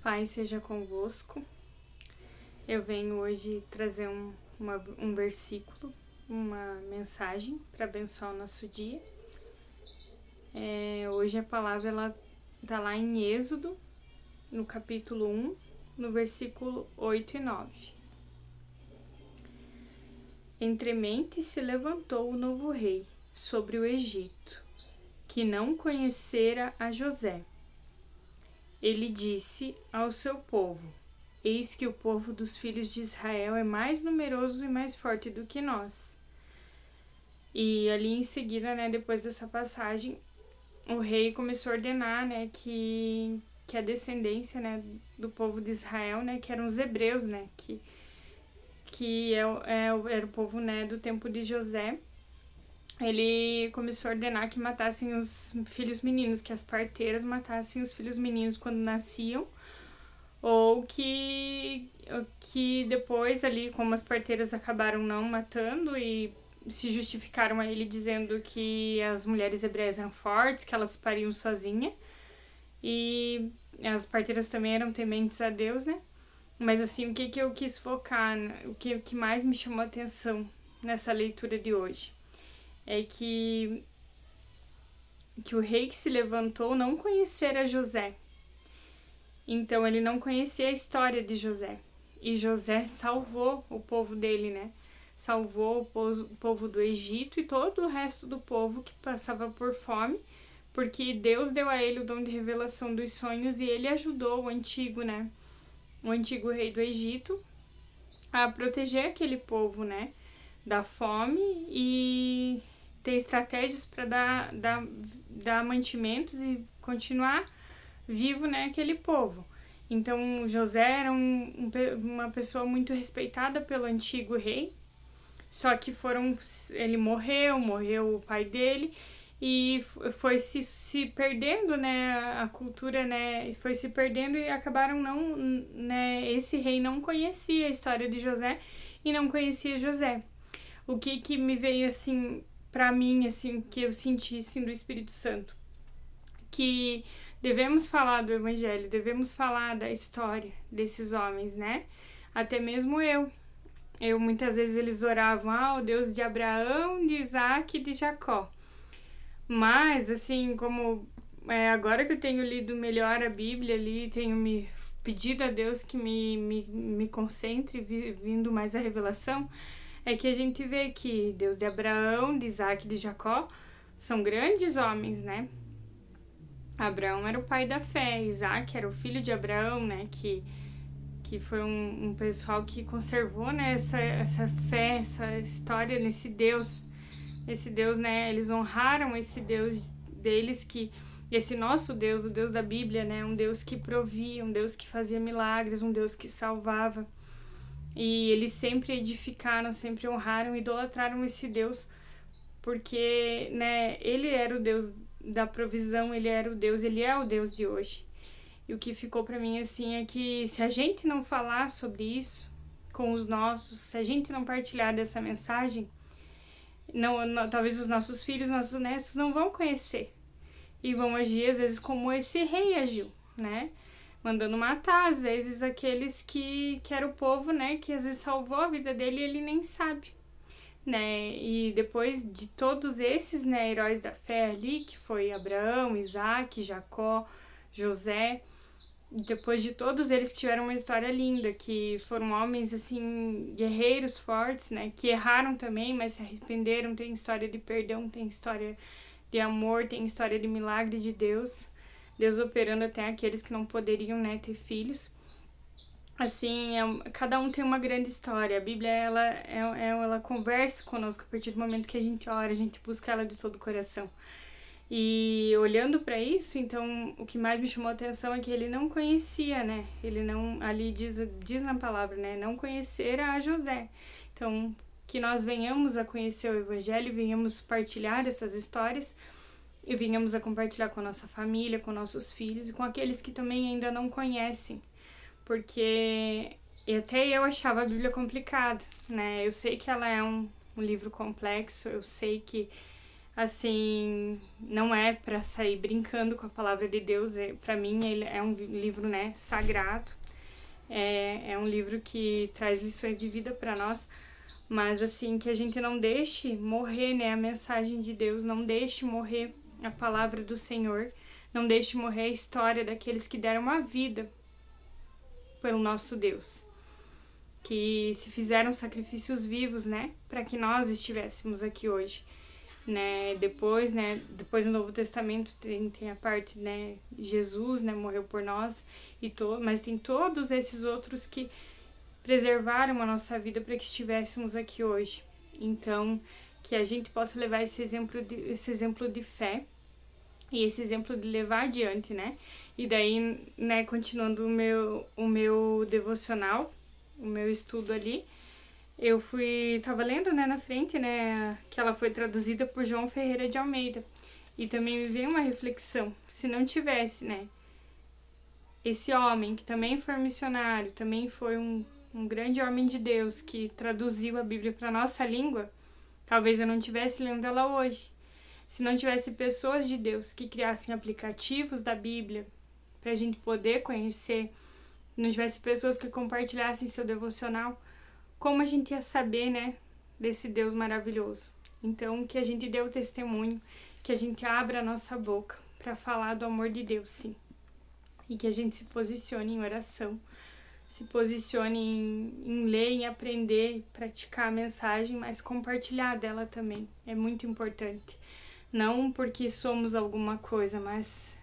Pai seja convosco. Eu venho hoje trazer um versículo, uma mensagem para abençoar o nosso dia. Hoje a palavra está lá em Êxodo, no capítulo 1, no versículo 8 e 9. Entremente se levantou o novo rei sobre o Egito, que não conhecera a José. Ele disse ao seu povo: eis que o povo dos filhos de Israel é mais numeroso e mais forte do que nós. E ali em seguida, depois dessa passagem, o rei começou a ordenar, que a descendência, do povo de Israel, que eram os hebreus, que era o povo, do tempo de José. Ele começou a ordenar que matassem os filhos meninos, que as parteiras matassem os filhos meninos quando nasciam, ou que depois ali, como as parteiras acabaram não matando e se justificaram a ele dizendo que as mulheres hebreias eram fortes, que elas pariam sozinha, e as parteiras também eram tementes a Deus, Mas assim, o que eu quis focar, o que mais me chamou a atenção nessa leitura de hoje é que o rei que se levantou não conhecera José. Então ele não conhecia a história de José. E José salvou o povo dele, Salvou o povo do Egito e todo o resto do povo que passava por fome, porque Deus deu a ele o dom de revelação dos sonhos e ele ajudou o antigo rei do Egito a proteger aquele povo, da fome e ter estratégias para dar mantimentos e continuar vivo, aquele povo. Então José era uma pessoa muito respeitada pelo antigo rei, só que ele morreu o pai dele, e foi se perdendo, a cultura, foi se perdendo e acabaram esse rei não conhecia a história de José e não conhecia José. O que me veio, assim, pra mim, assim, que eu senti, assim, do Espírito Santo, que devemos falar do Evangelho, devemos falar da história desses homens, Até mesmo eu muitas vezes eles oravam, o Deus de Abraão, de Isaac e de Jacó. Mas, assim, como agora que eu tenho lido melhor a Bíblia ali, tenho me pedido a Deus que me concentre, vindo mais a revelação, é que a gente vê que Deus de Abraão, de Isaac e de Jacó são grandes homens, Abraão era o pai da fé, Isaac era o filho de Abraão, que foi um pessoal que conservou, essa fé, essa história nesse Deus, eles honraram esse Deus deles, que esse nosso Deus, o Deus da Bíblia, um Deus que provia, um Deus que fazia milagres, um Deus que salvava. E eles sempre edificaram, sempre honraram, idolatraram esse Deus, porque, ele era o Deus da provisão, ele é o Deus de hoje. E o que ficou pra mim, assim, é que se a gente não falar sobre isso com os nossos, se a gente não partilhar dessa mensagem, talvez os nossos filhos, nossos netos não vão conhecer. E vão agir, às vezes, como esse rei agiu, Mandando matar, às vezes, aqueles que era o povo, que às vezes salvou a vida dele e ele nem sabe, E depois de todos esses, heróis da fé ali, que foi Abraão, Isaac, Jacó, José, depois de todos eles que tiveram uma história linda, que foram homens, assim, guerreiros fortes, que erraram também, mas se arrependeram, tem história de perdão, tem história de amor, tem história de milagre de Deus operando até aqueles que não poderiam, ter filhos. Assim, cada um tem uma grande história. A Bíblia, ela conversa conosco a partir do momento que a gente ora, a gente busca ela de todo o coração. E olhando para isso, então, o que mais me chamou a atenção é que ele não conhecia, Ele não, ali diz na palavra, não conhecera a José. Então, que nós venhamos a conhecer o Evangelho, venhamos partilhar essas histórias e venhamos a compartilhar com a nossa família, com nossos filhos e com aqueles que também ainda não conhecem. Porque até eu achava a Bíblia complicada, Eu sei que ela é um livro complexo, eu sei que assim, não é para sair brincando com a palavra de Deus. Para mim, ele é um livro, né, sagrado. É um livro que traz lições de vida para nós, mas assim, que a gente não deixe morrer, né, a mensagem de Deus, não deixe morrer a palavra do Senhor, não deixe morrer a história daqueles que deram a vida pelo nosso Deus, que se fizeram sacrifícios vivos, né, para que nós estivéssemos aqui hoje, né, depois no Novo Testamento tem a parte, né, Jesus, né, morreu por nós, mas tem todos esses outros que preservaram a nossa vida para que estivéssemos aqui hoje. Então, que a gente possa levar esse exemplo de fé e esse exemplo de levar adiante, né? E daí, né, continuando o meu devocional, o meu estudo ali, eu tava lendo, né, na frente, né, que ela foi traduzida por João Ferreira de Almeida. E também me veio uma reflexão, se não tivesse, né, esse homem que também foi missionário, também foi um grande homem de Deus que traduziu a Bíblia para nossa língua, talvez eu não estivesse lendo ela hoje. Se não tivesse pessoas de Deus que criassem aplicativos da Bíblia para a gente poder conhecer, não tivesse pessoas que compartilhassem seu devocional, como a gente ia saber, né, desse Deus maravilhoso? Então, que a gente dê o testemunho, que a gente abra a nossa boca para falar do amor de Deus, sim. E que a gente se posicione em oração, se posicione em ler, em aprender, praticar a mensagem, mas compartilhar dela também. É muito importante. Não porque somos alguma coisa, mas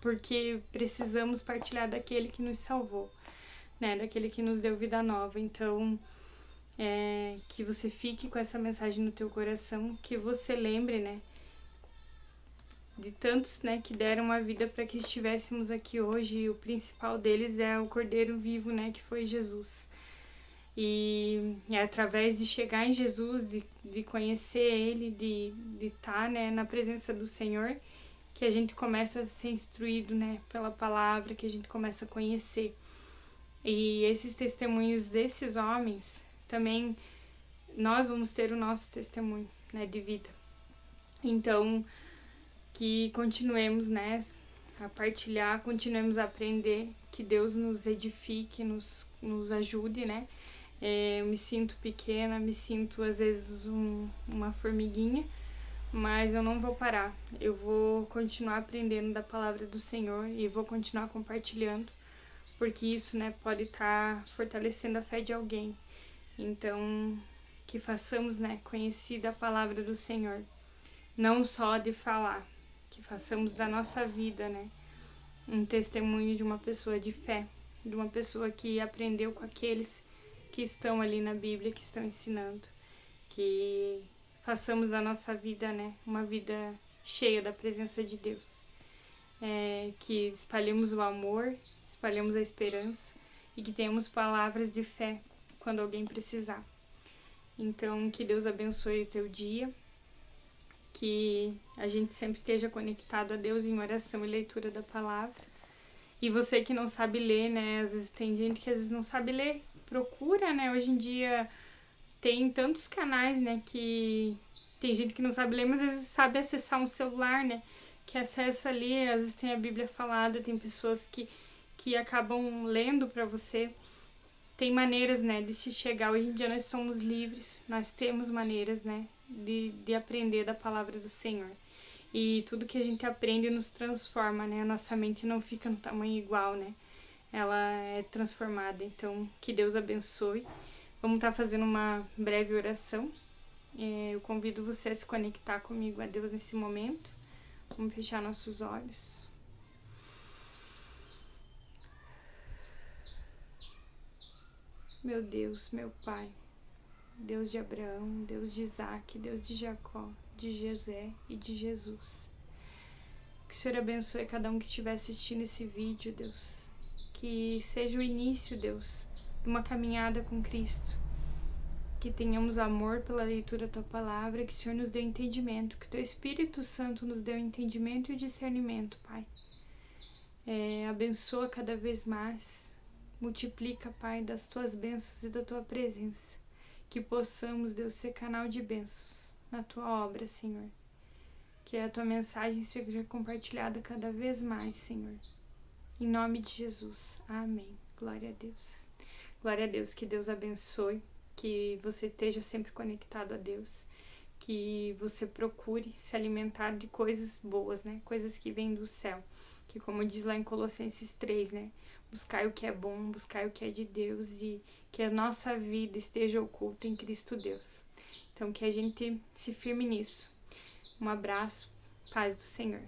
porque precisamos partilhar daquele que nos salvou, né? Daquele que nos deu vida nova. Então, que você fique com essa mensagem no teu coração, que você lembre, né, de tantos, né, que deram a vida para que estivéssemos aqui hoje, e o principal deles é o Cordeiro vivo, né, que foi Jesus. E é através de chegar em Jesus, de conhecer Ele, de estar, né, na presença do Senhor, que a gente começa a ser instruído, né, pela palavra, que a gente começa a conhecer. E esses testemunhos desses homens, também nós vamos ter o nosso testemunho, né, de vida. Então, que continuemos, né, a partilhar, continuemos a aprender, que Deus nos edifique, nos ajude, né. Eu me sinto pequena, me sinto às vezes uma formiguinha, mas eu não vou parar. Eu vou continuar aprendendo da palavra do Senhor e vou continuar compartilhando, porque isso, né, pode estar fortalecendo a fé de alguém. Então, que façamos, né, conhecida a palavra do Senhor, não só de falar, que façamos da nossa vida, né, um testemunho de uma pessoa de fé, de uma pessoa que aprendeu com aqueles que estão ali na Bíblia, que estão ensinando, que façamos da nossa vida, né, uma vida cheia da presença de Deus, que espalhemos o amor, espalhemos a esperança e que tenhamos palavras de fé quando alguém precisar. Então, que Deus abençoe o teu dia, que a gente sempre esteja conectado a Deus em oração e leitura da palavra. E você que não sabe ler, né, às vezes tem gente que às vezes não sabe ler, procura, né, hoje em dia tem tantos canais, né, que tem gente que não sabe ler, mas às vezes sabe acessar um celular, né, que acessa ali, às vezes tem a Bíblia falada, tem pessoas que acabam lendo para você. Tem maneiras, né, de se chegar. Hoje em dia nós somos livres, nós temos maneiras, né, de aprender da palavra do Senhor. E tudo que a gente aprende nos transforma, né, a nossa mente não fica no tamanho igual, né, ela é transformada. Então, que Deus abençoe. Vamos estar fazendo uma breve oração. Eu convido você a se conectar comigo a Deus nesse momento. Vamos fechar nossos olhos. Meu Deus, meu Pai, Deus de Abraão, Deus de Isaac, Deus de Jacó, de José e de Jesus. Que o Senhor abençoe cada um que estiver assistindo esse vídeo, Deus. Que seja o início, Deus, de uma caminhada com Cristo. Que tenhamos amor pela leitura da Tua Palavra, que o Senhor nos dê entendimento, que o Teu Espírito Santo nos dê o entendimento e o discernimento, Pai. Abençoa cada vez mais. Multiplica, Pai, das Tuas bênçãos e da Tua presença. Que possamos, Deus, ser canal de bênçãos na Tua obra, Senhor. Que a tua mensagem seja compartilhada cada vez mais, Senhor. Em nome de Jesus. Amém. Glória a Deus. Glória a Deus. Que Deus abençoe. Que você esteja sempre conectado a Deus. Que você procure se alimentar de coisas boas, né? Coisas que vêm do céu. Que como diz lá em Colossenses 3, né? Buscar o que é bom, buscar o que é de Deus e que a nossa vida esteja oculta em Cristo Deus. Então que a gente se firme nisso. Um abraço, paz do Senhor.